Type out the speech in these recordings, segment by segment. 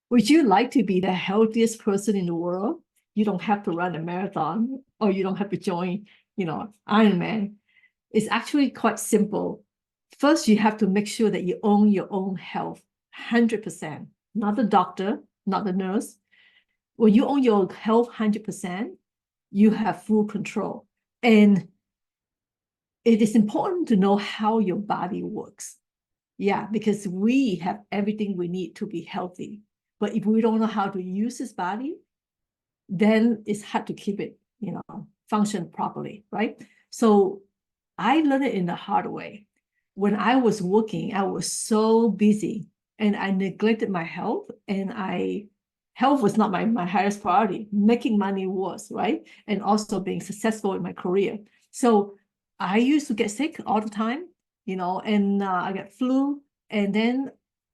Would you like to be the healthiest person in the world? You don't have to run a marathon or you don't have to join, Ironman. It's actually quite simple. First, you have to make sure that you own your own health 100%, not the doctor, not the nurse. When you own your health 100%, you have full control. And it is important to know how your body works. Yeah, because we have everything we need to be healthy. But if we don't know how to use this body, then it's hard to keep it, function properly, right? So I learned it in the hard way. When I was working, I was so busy and I neglected my health, and health was not my highest priority. Making money was, right? And also being successful in my career. So I used to get sick all the time, and I get flu, and then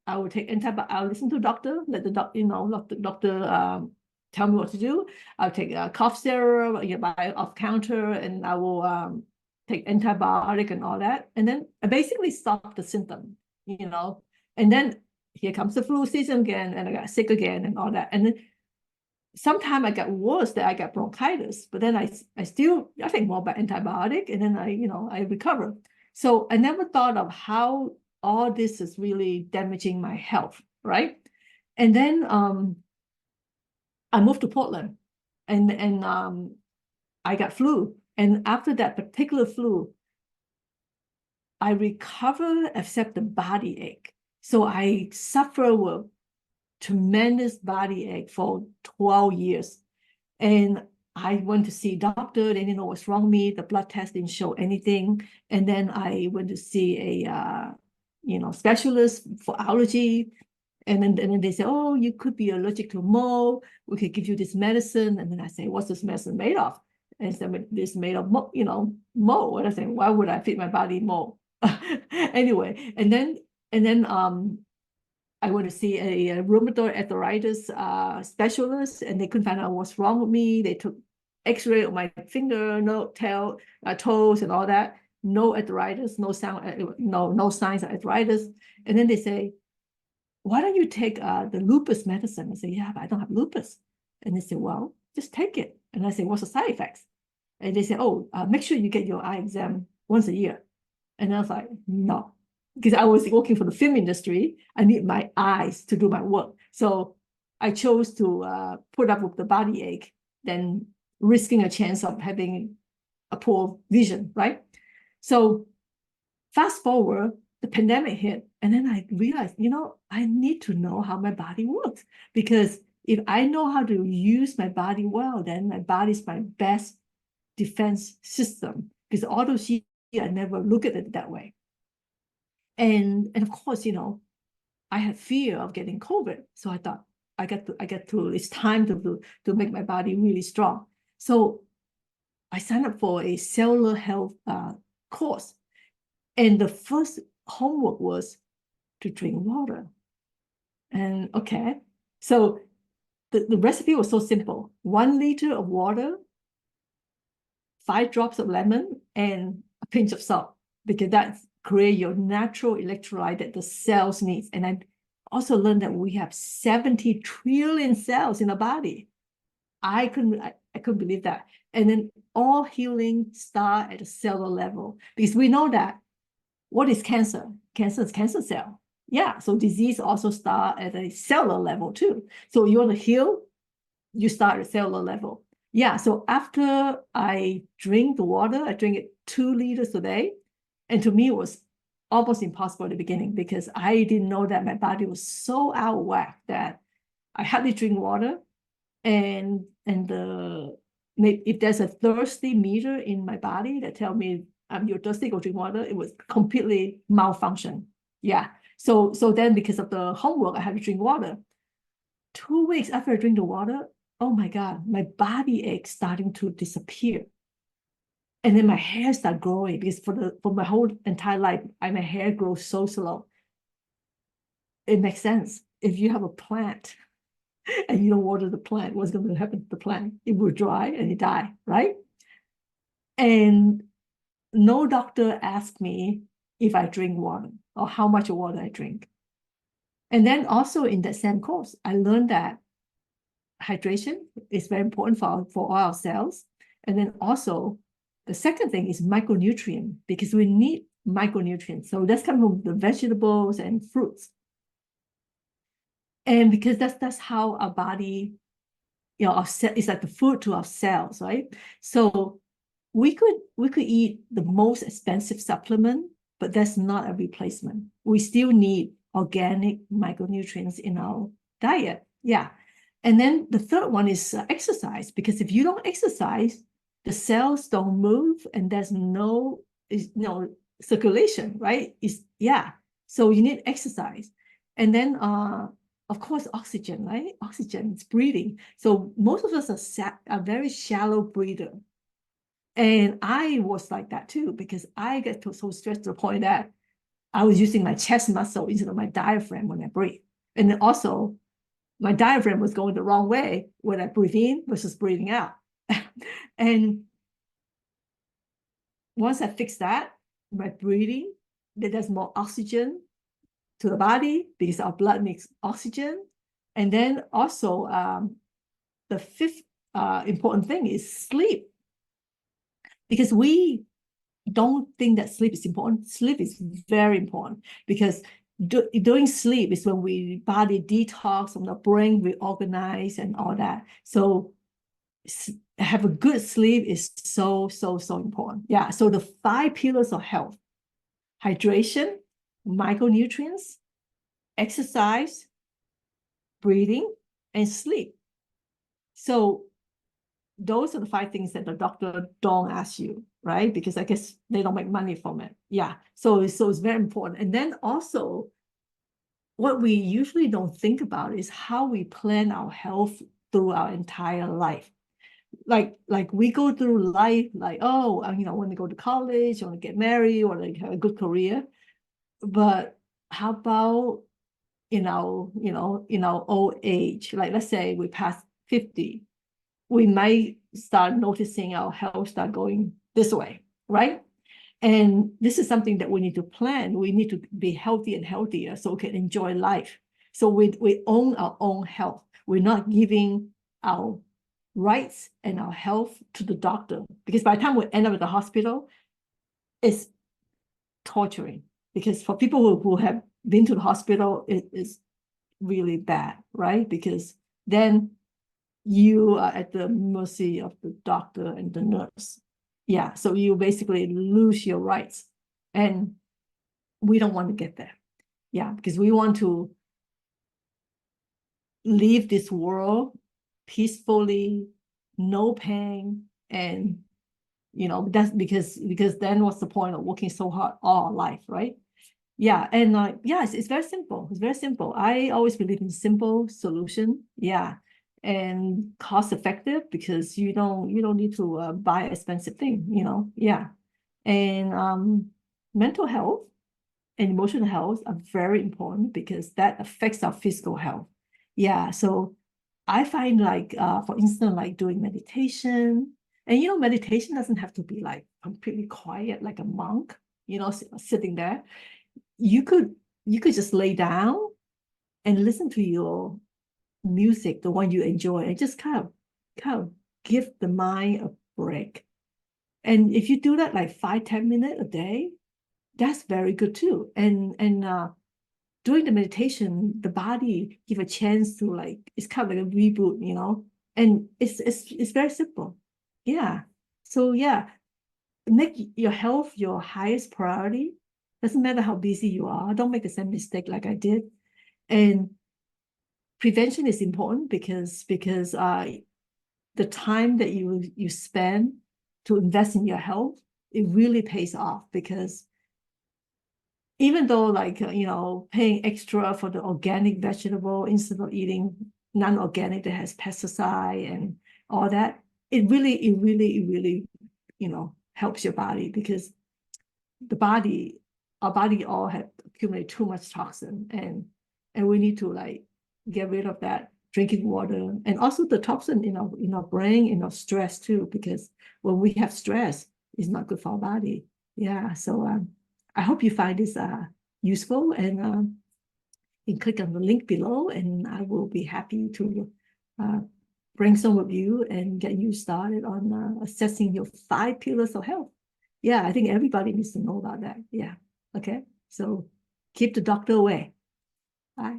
I would take antibiotics. I'll listen to doctor, let the doctor tell me what to do. I'll take a cough syrup, buy off counter, and I will take antibiotic and all that. And then I basically stop the symptom, and then here comes the flu season again, and I got sick again and all that. And then sometimes I got worse, that I got bronchitis, but then I take more by antibiotic, and then I recover. So I never thought of how all this is really damaging my health, right? And then I moved to Portland, and I got flu. And after that particular flu, I recovered except the body ache. So I suffered with tremendous body ache for 12 years. And I went to see a doctor. They didn't know what's wrong with me. The blood test didn't show anything. And then I went to see a specialist for allergy. And then they say, oh, you could be allergic to mold. We could give you this medicine. And then I say, what's this medicine made of? And said, it's made of mold. And I say, why would I feed my body mold? Anyway, and then I went to see a rheumatoid arthritis specialist, and they couldn't find out what's wrong with me. They took X-ray of my finger, toes, and all that. No arthritis, no signs of arthritis. And then they say, why don't you take the lupus medicine? I say, yeah, but I don't have lupus. And they say, well, just take it. And I say, what's the side effects? And they say, oh, make sure you get your eye exam once a year. And I was like, no, because I was working for the film industry. I need my eyes to do my work. So I chose to put up with the body ache than risking a chance of having a poor vision, right? So fast forward, the pandemic hit, and then I realized, I need to know how my body works, because if I know how to use my body well, then my body's my best defense system. Because all those years, I never look at it that way. And of course, I had fear of getting COVID. So I thought it's time to make my body really strong. So I signed up for a cellular health course. And the first homework was to drink water. And okay, so the recipe was so simple: 1 liter of water, 5 drops of lemon, and a pinch of salt, because that's create your natural electrolyte that the cells needs. And I also learned that we have 70 trillion cells in the body. I couldn't believe that. And then all healing start at a cellular level, because we know that what is cancer? Cancer is cancer cell. Yeah, so disease also start at a cellular level too. So you want to heal, you start at cellular level. Yeah, so after I drink the water, I drink it 2 liters a day. And to me, it was almost impossible at the beginning, because I didn't know that my body was so out of whack that I hardly drink water. And if there's a thirsty meter in my body that tell me you're thirsty, go drink water, it was completely malfunction. Yeah. So then, because of the homework, I had to drink water. 2 weeks after I drink the water, oh my God, my body ache starting to disappear. And then my hair started growing, because for my whole entire life, my hair grows so slow. It makes sense. If you have a plant and you don't water the plant, what's going to happen to the plant? It will dry and it die, right? And no doctor asked me, if I drink water or how much water I drink. And then also in that same course, I learned that hydration is very important for all our cells. And then also the second thing is micronutrient, because we need micronutrients. So that's coming from the vegetables and fruits. And because that's how our body, our it's like the food to our cells, right? So we could eat the most expensive supplement, but that's not a replacement. We still need organic micronutrients in our diet. Yeah. And then the third one is exercise, because if you don't exercise, the cells don't move and there's no circulation, right? So you need exercise. And then of course, oxygen, right? Oxygen is breathing. So most of us are very shallow breather. And I was like that too, because I get so stressed to the point that I was using my chest muscle instead of my diaphragm when I breathe. And then also, my diaphragm was going the wrong way when I breathe in versus breathing out. And once I fix that, my breathing, there's more oxygen to the body because our blood needs oxygen. And then also, the fifth important thing is sleep. Because we don't think that sleep is important. Sleep is very important because during sleep is when we body detox, when the brain reorganize and all that. So have a good sleep is so important. Yeah. So the 5 pillars of health: hydration, micronutrients, exercise, breathing, and sleep. So those are the 5 things that the doctor don't ask you, right? Because I guess they don't make money from it. Yeah. So it's very important. And then also, what we usually don't think about is how we plan our health through our entire life. Like we go through life like, oh, I want to go to college, I want to get married, or like have a good career. But how about in our old age? Like let's say we pass 50, we might start noticing our health start going this way, right? And this is something that we need to plan. We need to be healthy and healthier so we can enjoy life. So we own our own health. We're not giving our rights and our health to the doctor, because by the time we end up at the hospital, it's torturing. Because for people who have been to the hospital, it is really bad, right? Because then you are at the mercy of the doctor and the nurse. Yeah, so you basically lose your rights. And we don't want to get there. Yeah, because we want to leave this world peacefully, no pain. And, that's because then what's the point of working so hard all our life, right? Yeah, and it's very simple. It's very simple. I always believe in simple solution. Yeah, and cost effective, because you don't need to buy an expensive thing. Yeah, and mental health and emotional health are very important because that affects our physical health. Yeah, so I find like for instance, like doing meditation, and meditation doesn't have to be like completely quiet like a monk, sitting there. You could just lay down and listen to your music, the one you enjoy, and just kind of give the mind a break. And if you do that like 5-10 minutes a day, that's very good too. And during the meditation, the body give a chance to, like, it's kind of like a reboot, and it's very simple. Yeah. So yeah, make your health your highest priority. Doesn't matter how busy you are. Don't make the same mistake like I did. And prevention is important because the time that you spend to invest in your health, it really pays off. Because even though, like, paying extra for the organic vegetable instead of eating non-organic that has pesticide and all that, it really helps your body, because our body all have accumulated too much toxin, and we need to, like, get rid of that drinking water, and also the toxin in our brain, in our stress too, because when we have stress, it's not good for our body. Yeah. So I hope you find this useful, and you can click on the link below, and I will be happy to brainstorm with you and get you started on assessing your 5 pillars of health. Yeah, I think everybody needs to know about that. Yeah. Okay. So keep the doctor away. Bye.